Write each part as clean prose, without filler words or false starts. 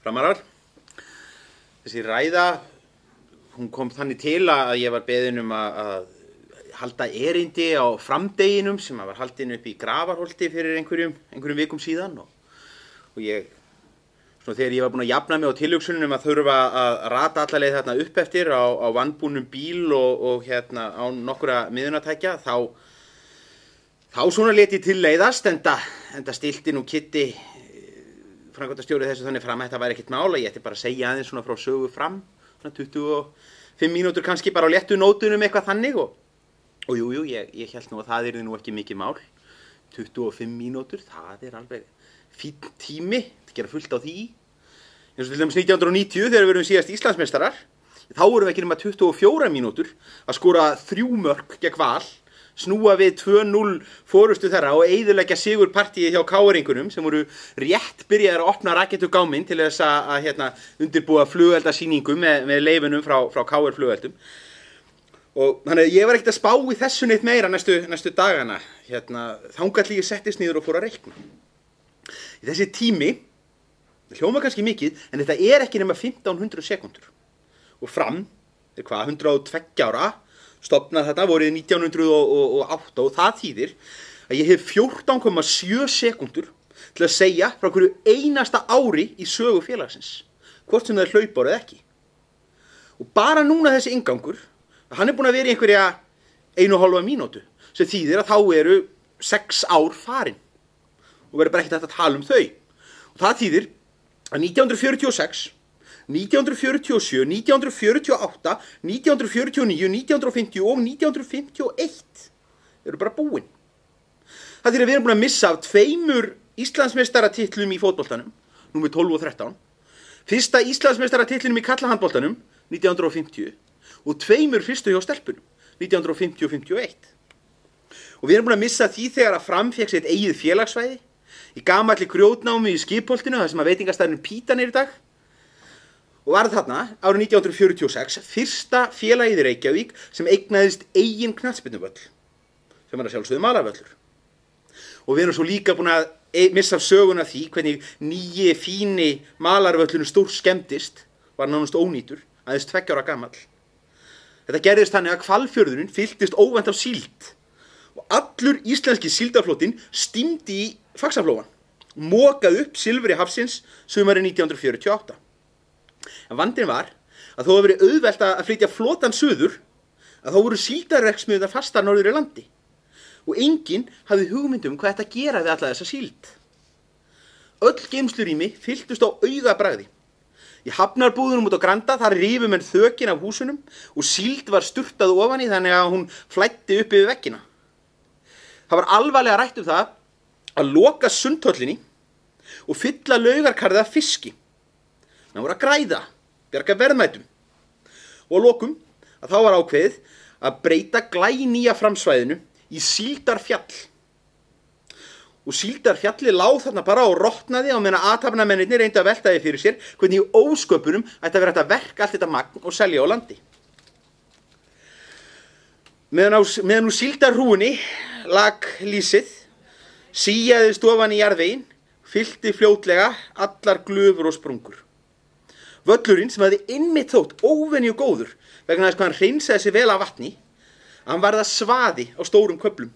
Framarar. Þessi ræða, hún kom þannig til að ég var beðinn að halda erindi á framdeginum sem var haldinn upp í Grafarholti fyrir einhverjum vikum síðan og ég, svona þegar ég var búinn að jafna mig á tilhugsunum að þurfa að rata alla leið þarna upp eftir á vannbúnum bíl og á nokkura miðunartækja, þá svona lét ég til leiðast, enda stilti nú Kitti framkvæmdastjóri þessu þannig fram að þetta væri ekkert mál, ég ætti bara að segja aðeins svona frá sögu fram, svona 25 mínútur kannski bara á léttu nótunum eitthvað þannig og jú, ég held nú að það yrði nú ekki mikið mál, 25 mínútur, það alveg fínn tími, að gera fullt á því, eins og til dæmis 1990 þegar við erum síðast Íslandsmeistarar, þá vorum við ekki nema 24 mínútur að skora 3 mörk gegn Val, snúa við 2-0 fórustu þeirra og eyðileggja sigurpartíið hjá KR-ingunum sem voru rétt byrjaðir að opna rakettugáminn til þess að undirbúa flugeldasýningu með leyfunum frá KR-flugeldum. Og þannig að ég var ekkert að spá í þessu neitt meira næstu dagana, þangað til ég settist niður og fór að reikna. Í þessi tími, það hljóma kannski mikið, en þetta ekki nema 1500 sekúndur. Og Fram, 102 ára, stofnað þetta vorið 1908 og það þýðir að ég hef 14,7 sekúndur til að segja frá hverju einasta ári í sögu félagsins, hvort sem það hlaupár eða ekki. Og bara núna þessi inngangur, hann búinn að vera í einhverja 1,5 mínútu, sem þýðir að þá eru 6 ár farin og verður bara ekkert hægt að tala um þau. Og það þýðir að 1946, 1947, 1948, 1949, 1950 og 1951 eru bara búin. Það þýðir að við erum búin að missa af 2 Íslandsmeistaratitlum í fótboltanum, númer 12 og 13, fyrsta Íslandsmeistaratitlinum í karlahandboltanum, 1950, og 2 fyrstu hjá stelpunum, 1950 og 51. Og við erum búin að missa því þegar að Fram fékk sitt eigið félagsvæði, í gamalli grjótnámi í Skipholtinu, þar sem að veitingastæðurinn Pítan í dag, og var þarna árið 1946 fyrsta félagið í Reykjavík sem eignaðist eigin knattspyrnuvöll, sem var að sjálfsögðu malarvöllur. Og við erum svo líka búin að missa af söguna því hvernig nýji fíni malarvöllurinn stór skemmtist, var nánast ónýtur, aðeins 2 ára gamall. Þetta gerðist þannig að Hvalfjörðurinn fylltist óvænt af síld og allur íslenski síldarflotinn stímdi í Faxaflóann, mokaði upp silfri hafsins sumarið 1948. En vandinn var að þó að verið auðvelt að flytja flotann suður, að þá voru síldarverksmiðjurnar fastar norður í landi og enginn hafði hugmynd um hvað þetta gera við alla þessa síld. Öll geymslurými fylltust á augabragði. Í hafnarbúðunum út á Granda þar rifu menn þökin af húsunum og síld var sturtað ofan í þannig að hún flæddi upp yfir veggina. Það var alvarlega rætt um það að loka sundhöllinni og fylla laugarkarðið af fiski. Það voru að græða, bjarga verðmætum. Og að lokum að þá var ákveðið að breyta glænýja framsvæðinu í Síldarfjall. Og Síldarfjalli lá þarna bara og rotnaði á meðan athafnamennirnir reyndu að velta því fyrir sér hvernig í ósköpunum ætti að vera hægt að verka allt þetta magn og selja á landi. Meðan úr Síldarhrúgunni lag lýsið, síjaðist ofan í jarðveginn, fyllti fljótlega allar glufur og sprungur. Völlurinn sem hafði einmitt þótt óvenju góður vegna þess hvað hann hreinsaði sig vel af vatni, hann varð að svaði á stórum köflum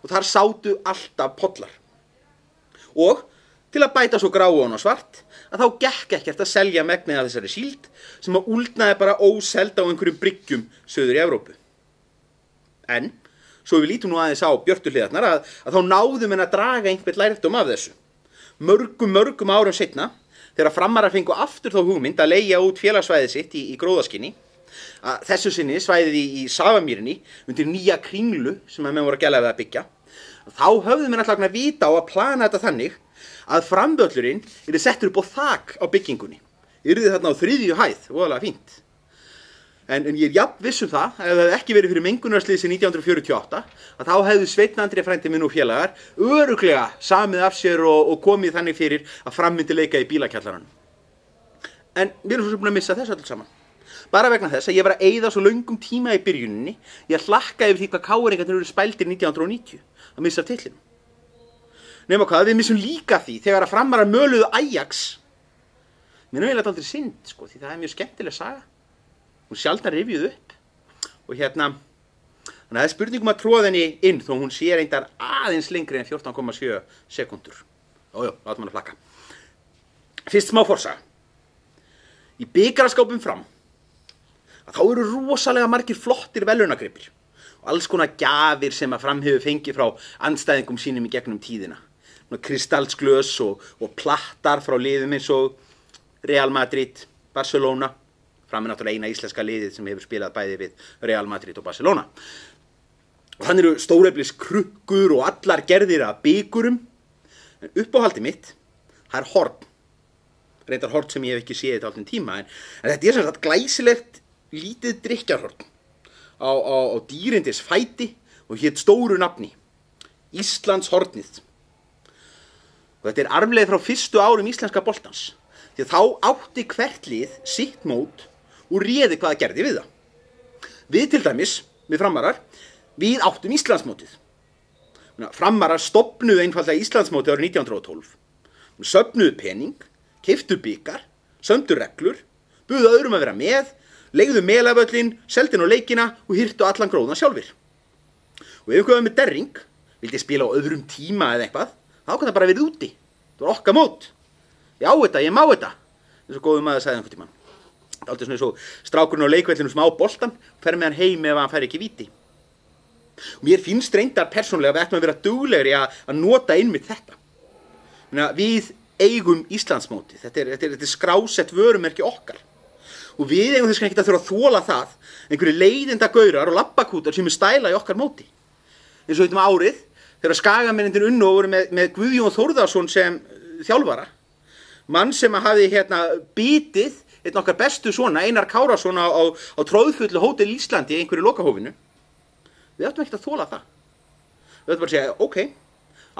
og þar sátu alltaf pollar. Og til að bæta svo gráan og svart að þá gekk ekkert að selja megnið af þessari síld sem að úldnaði bara óseld á einhverjum bryggjum söður í Evrópu. En svo við lítum nú aðeins á björtu hliðarnar að þá náðum en að draga einhvern lærdóm af þessu. Mörgum árum seinna, þegar Framarar fengu aftur þá hugmynd að leigja út félagsvæðið sitt í Gróðaskinni, að þessu sinni svæðið í Safamýrinni undir nýja Kringlu sem að menn voru að gæla við að byggja, þá höfðu menn alltaf að vita á að plana þetta þannig að framvöllurinn yrði settur upp á þak á byggingunni. Yrði þarna á 3. hæð, voðalega fínt. En ég jafn viss um það, ef það hefði ekki verið fyrir mengunarslýsi 1948, að þá hefðu Sveinn Andri frændi minn og félagar örugglega samið af sér og komið þannig fyrir að Fram myndi leika í bílakjallaranum. En við erum svo búin að missa þessu alls saman. Bara vegna þess að ég var að eyða svo löngum tíma í byrjuninni, ég hlakka yfir því hvað KR-ingarnir eru spældir 1990 að missa titlinum. Nema hvað, við missum líka því þegar að Framarar möluðu Ajax Mér er eiginlega aldrei synd, sko, því það er mjög skemmtileg saga. Hún sjaldan rifjuð upp. Og þannig að það er spurningum að tróða henni inn, þó hún sé reyndar aðeins lengri en 14,7 sekúndur. Jójó, látum hann að flakka. Fyrst smá forsaga. Í bikararskápum Fram, að þá eru rosalega margir flottir verðlaunagripir og alls konar gjafir sem að Fram hefur fengið frá andstæðingum sínum í gegnum tíðina. Kristalsglös og plattar frá liðum eins og Real Madrid, Barcelona. Fram er náttúrulega eina íslenska liðið sem hefur spilað bæði við Real Madrid og Barcelona. Og þannig eru stóreflis krukkur og allar gerðir af bikurum. En uppáhaldið mitt, það er horn. Reyndar horn sem ég hef ekki séð þetta alltaf tíma. En þetta er sem sagt glæsilegt lítið drykkjarhorn á dýrindis fæti og hét stóru nafni. Íslands hornið. Og þetta er arfleið frá fyrstu árum íslenska boltans. Því að þá átti hvert lið sitt mót og réði hvað það gerði við það. Við til dæmis, við Framarar, við áttum Íslandsmótið. Framarar stofnuðu einfaldlega Íslandsmótið árið 1912. Söfnuðu pening, keyptu bikar, sömdu reglur, buðu öðrum að vera með, leigðu melavöllin, seldu inn á leikina og hirtu allan gróðan sjálfir. Og ef einhver með derring vildi spila á öðrum tíma eða eitthvað, þá kann það bara verið úti. Það var okkar mót. Ég á þetta, ég má þetta. Eins og góðum maður sagði einhvern tímann. Aldrei svona eins og strákurinn á leikvellinum sem á boltan fer með hann heim ef hann fær ekki víti. Og mér finnst reyndar persónulega að við ættum að vera duglegri að nota einmitt þetta. Við eigum Íslandsmótið. Þetta er skrásett vörumerki okkar. Og við eigum þess ekki að þurfa að þola það einhverju leiðinda gaurar og labbakútar sem er stæla í okkar móti. Eins og þetta árið þegar Skagamennirnir unnu og voru með Guðjón Þórðarsson sem þjálfara. Mann sem hafði bitið einn okkar bestu svona, Einar Kárason á tróðfullu Hótel Íslandi í einhverju lokahófinu. Við áttum ekki að þola það. Við áttum bara að segja, ok,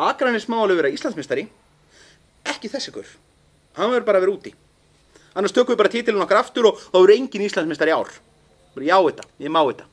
Akranes má alveg vera Íslandsmeistari, ekki þessi ykkur. Hann verður bara að vera úti. Annars tökum við bara titilinn okkar aftur og þá er engin Íslandsmeistari í ár. Bara já þetta, ég má þetta.